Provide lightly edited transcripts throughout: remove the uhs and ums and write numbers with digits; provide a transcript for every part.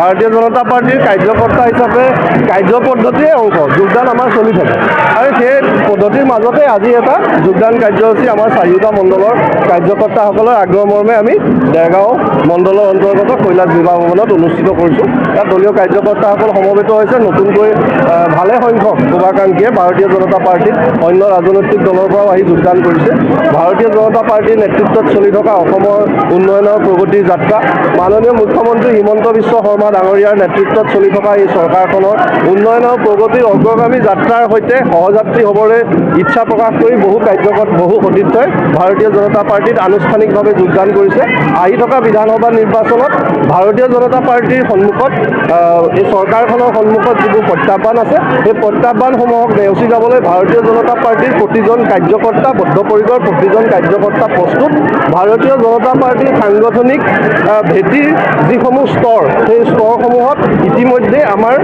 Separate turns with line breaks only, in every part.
ভাৰতীয় জনতা পাৰ্টিৰ কাৰ্যকৰ্তা হিচাপে কাৰ্য পদ্ধতিয়ে অংশ যোগদান আমাৰ চলি থাকে আৰু সেই পদ্ধতিৰ মাজতে আজি এটা যোগদান কাৰ্যসূচী আমাৰ চাৰিওটা মণ্ডলৰ কাৰ্যকৰ্তাসকলৰ আগ্ৰহ মৰ্মে আমি দেৰগাঁও মণ্ডলৰ অন্তৰ্গত কৈলাশ বিবাহ ভৱনত অনুষ্ঠিত কৰিছোঁ। তাত দলীয় কাৰ্যকৰ্তাসকল সমবেত হৈছে। নতুনকৈ ভালে সংখ্যক শুভাকাংক্ষীয়ে ভাৰতীয় জনতা পাৰ্টিত অন্য ৰাজনৈতিক দলৰ পৰাও আহি যোগদান কৰিছে। ভাৰতীয় জনতা পাৰ্টিৰ নেতৃত্বত চলি থকা অসমৰ উন্নয়নৰ প্ৰগতিৰ যাত্ৰা, মাননীয় মুখ্যমন্ত্ৰী হিমন্ত বিশ্ব শৰ্মা ডাঙৰীয়াৰ নেতৃত্বত চলি থকা এই চৰকাৰখনৰ উন্নয়নৰ প্ৰগতিৰ অগ্ৰগামী যাত্ৰাৰ সৈতে সহযাত্ৰী হ'বলৈ ইচ্ছা প্ৰকাশ কৰি বহু সতীৰ্থই ভাৰতীয় জনতা পাৰ্টিত আনুষ্ঠানিকভাৱে যোগদান কৰিছে। আহি থকা বিধানসভা নিৰ্বাচনত ভাৰতীয় জনতা পাৰ্টিৰ সন্মুখত এই চৰকাৰখনৰ সন্মুখত যিবোৰ প্ৰত্যাহ্বান আছে, সেই প্ৰত্যাহ্বানসমূহক নেওচি যাবলৈ ভাৰতীয় জনতা পাৰ্টিৰ প্ৰতিজন কাৰ্যকৰ্তা বদ্ধপৰিকৰ, প্ৰতিজন কাৰ্যকৰ্তা প্ৰস্তুত। ভাৰতীয় জনতা পাৰ্টিৰ সাংগঠনিক ভেটিৰ যিসমূহ স্তৰ, সেই স্তৰসমূহত ইতিমধ্যে আমাৰ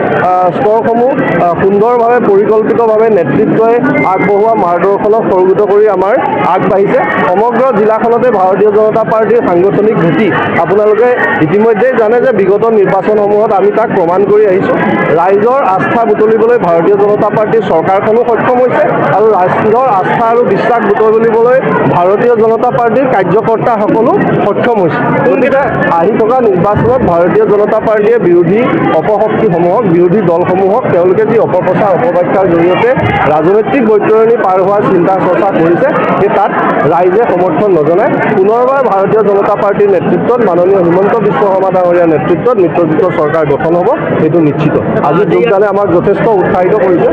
স্তৰসমূহ সুন্দৰভাৱে পৰিকল্পিতভাৱে নেতৃত্বই আগবঢ়োৱা মাৰ্গদৰ্শনক সৰুগত কৰি আমাৰ আগবাঢ়িছে। সমগ্ৰ জিলাখনতে ভাৰতীয় জনতা পাৰ্টিৰ সাংগঠনিক ভেটি আপোনালোকে ইতিমধ্যেই জানে যে বিগত নিৰ্বাচনসমূহত আমি তাক প্ৰমাণ কৰি আহিছোঁ। ৰাইজৰ আস্থা বুটলিবলৈ ভাৰতীয় জনতা পাৰ্টিৰ চৰকাৰখনো সক্ষম হৈছে আৰু ৰাইজৰ আস্থা আৰু বিশ্বাস বুটলিবলৈ ভাৰতীয় জনতা পাৰ্টিৰ কাৰ্যকৰ্তাসকলো সক্ষম হৈছে। গতিকে আহি থকা নিৰ্বাচনত ভাৰতীয় জনতা পাৰ্টিয়ে বিৰোধী অপশক্তিসমূহক, বিৰোধী দলসমূহক তেওঁলোকে যি অপপ্ৰচাৰ অপব্যাখ্যাৰ জৰিয়তে ৰাজনৈতিক বৈতৰণি পাৰ হোৱাৰ চিন্তা চৰ্চা কৰিছে, সেই তাত ৰাইজে সমৰ্থন নজনায়। পুনৰবাৰ ভাৰতীয় জনতা পাৰ্টিৰ নেতৃত্বত মাননীয় হিমন্ত বিশ্ব শৰ্মা ডাঙৰীয়াৰ নেতৃত্বত মিত্ৰজোঁটৰ চৰকাৰ গঠন হ'ব, এইটো নিশ্চিত। আজি যোগদানে আমাক যথেষ্ট উৎসাহিত কৰিছে।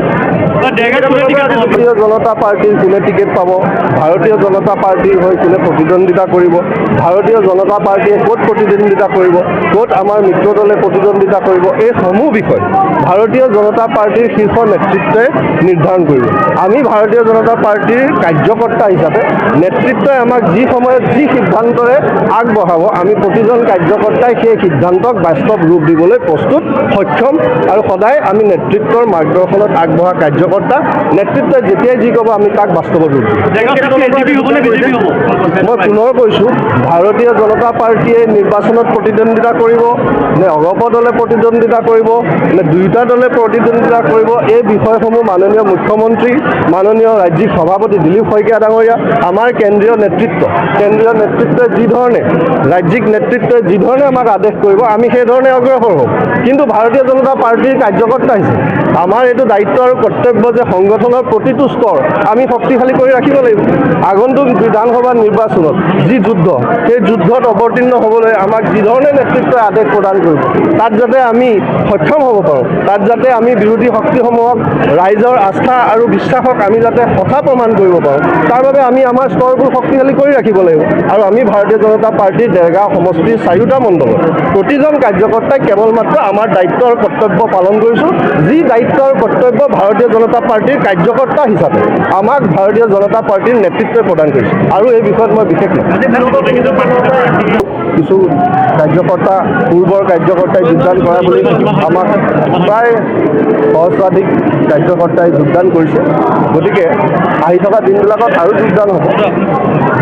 ভাৰতীয় জনতা পাৰ্টিৰ কোনে টিকেট পাব, ভাৰতীয় জনতা পাৰ্টিৰ হৈ কোনে প্ৰতিদ্বন্দ্বিতা কৰিব, ভাৰতীয় জনতা পাৰ্টিয়ে ক'ত প্ৰতিদ্বন্দ্বিতা কৰিব, ক'ত আমাৰ মিত্ৰ দলে প্ৰতিদ্বন্দ্বিতা কৰিব, এই সমূহ বিষয় ভাৰতীয় জনতা পাৰ্টিৰ শীৰ্ষ নেতৃত্বই নিৰ্ধাৰণ কৰিব। আমি ভাৰতীয় জনতা পাৰ্টিৰ কাৰ্যকৰ্তা হিচাপে নেতৃত্বই আমাক যি সময়ত যি সিদ্ধান্তৰে আগবঢ়াব, আমি প্ৰতিজন কাৰ্যকৰ্তাই সেই সিদ্ধান্তক বাস্তৱ ৰূপ দিবলৈ প্ৰস্তুত, সক্ষম আৰু সদায় আমি নেতৃত্বৰ মাৰ্গদৰ্শনত আগবঢ়া কাৰ্যকৰ্তা। নেতৃত্বই যেতিয়াই যি ক'ব আমি তাক বাস্তৱত ৰূপ দিম। মই পুনৰ কৈছোঁ, ভাৰতীয় জনতা পাৰ্টিয়ে নিৰ্বাচনত প্ৰতিদ্বন্দ্বিতা কৰিব নে অগপ দলে প্ৰতিদ্বন্দ্বিতা কৰিব নে দুয়োটা দলে প্ৰতিদ্বন্দ্বিতা কৰিব, এই বিষয়সমূহ মাননীয় মুখ্যমন্ত্ৰী, মাননীয় ৰাজ্যিক সভাপতি দিলীপ শইকীয়া ডাঙৰীয়া, আমাৰ কেন্দ্ৰীয় নেতৃত্বই যি ধৰণে, ৰাজ্যিক নেতৃত্বই যি ধৰণে আমাক আদেশ কৰিব আমি সেই ধৰণে অগ্ৰসৰ হ'ম। কিন্তু ভাৰতীয় জনতা পাৰ্টিৰ কাৰ্যকৰ্তা হিচাপে আমাৰ এইটো দায়িত্ব আৰু কৰ্তব্য যে সংগঠনৰ প্ৰতিটো স্তৰ আমি শক্তিশালী কৰি ৰাখিব লাগিব। আগন্তুক বিধানসভা নিৰ্বাচনত যি যুদ্ধ, সেই যুদ্ধত অৱতীৰ্ণ হ'বলৈ আমাক যি ধৰণে নেতৃত্বই আদেশ প্ৰদান কৰিব, তাত যাতে আমি সক্ষম হ'ব পাৰোঁ, তাত যাতে আমি বিৰোধী শক্তিসমূহক ৰাইজৰ আস্থা আৰু বিশ্বাসক আমি যাতে সঁচা প্ৰমাণ কৰিব পাৰোঁ, তাৰ বাবে আমি আমাৰ স্তৰবোৰ শক্তিশালী কৰি ৰাখিব লাগিব। আৰু আমি ভাৰতীয় জনতা পাৰ্টিৰ দেৰগাঁও সমষ্টিৰ চাৰিওটা মণ্ডলত প্ৰতিজন কাৰ্যকৰ্তাই কেৱল মাত্ৰ আমাৰ দায়িত্ব আৰু কৰ্তব্য পালন কৰিছোঁ। যি দায়িত্ব আৰু কৰ্তব্য ভাৰতীয় জনতা পাৰ্টিৰ কাৰ্যকৰ্তা হিচাপে আমাক ভাৰতীয় জনতা পাৰ্টিৰ নেতৃত্বই প্ৰদান কৰিছে। আৰু এই বিষয়ত মই বিশেষ কিছু কাৰ্যকৰ্তা, পূৰ্বৰ কাৰ্যকৰ্তাই যোগদান কৰা বুলি আমাক প্ৰায় সহস্ৰাধিক কাৰ্যকৰ্তাই যোগদান কৰিছে। গতিকে আহি থকা দিনবিলাকত আৰু যোগদান হ'ব।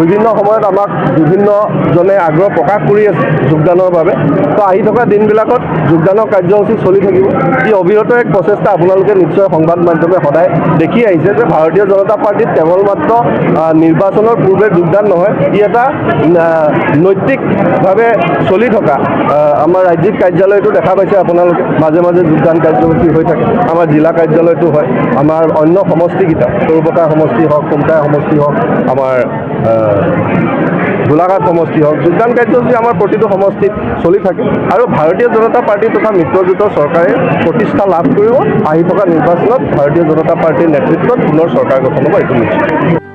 বিভিন্ন সময়ত আমাক বিভিন্নজনে আগ্ৰহ প্ৰকাশ কৰি আছে যোগদানৰ বাবে। তো আহি থকা দিনবিলাকত যোগদানৰ কাৰ্যসূচী চলি থাকিব। ই অবিৰত এক প্ৰচেষ্টা। আপোনালোকে নিশ্চয় সংবাদ মাধ্যমে সদায় দেখি আহিছে যে ভাৰতীয় জনতা পাৰ্টিত কেৱল মাত্ৰ নিৰ্বাচনৰ পূৰ্বে যোগদান নহয়, ই এটা নৈতিকভাৱে চলি থকা আমাৰ ৰাজ্যিক কাৰ্যালয়টো দেখা পাইছে আপোনালোকে, মাজে মাজে যোগদান কাৰ্যসূচী হৈ থাকে। আমাৰ জিলা কাৰ্যালয়টো হয়, আমাৰ অন্য সমষ্টিকেইটা, সৰুপকা সমষ্টি হওক, খুমটাই সমষ্টি হওক, আমাৰ গোলাঘাট সমষ্টি হওক, যোগদান কাৰ্যসূচী আমাৰ প্ৰতিটো সমষ্টিত চলি থাকে। আৰু ভাৰতীয় জনতা পাৰ্টি তথা মিত্ৰজোঁটৰ চৰকাৰে প্ৰতিষ্ঠা লাভ কৰিব। আহি থকা নিৰ্বাচনত ভাৰতীয় জনতা পাৰ্টিৰ নেতৃত্বত পুনৰ চৰকাৰ গঠন হ'ব, এইটো নিশ্চিত।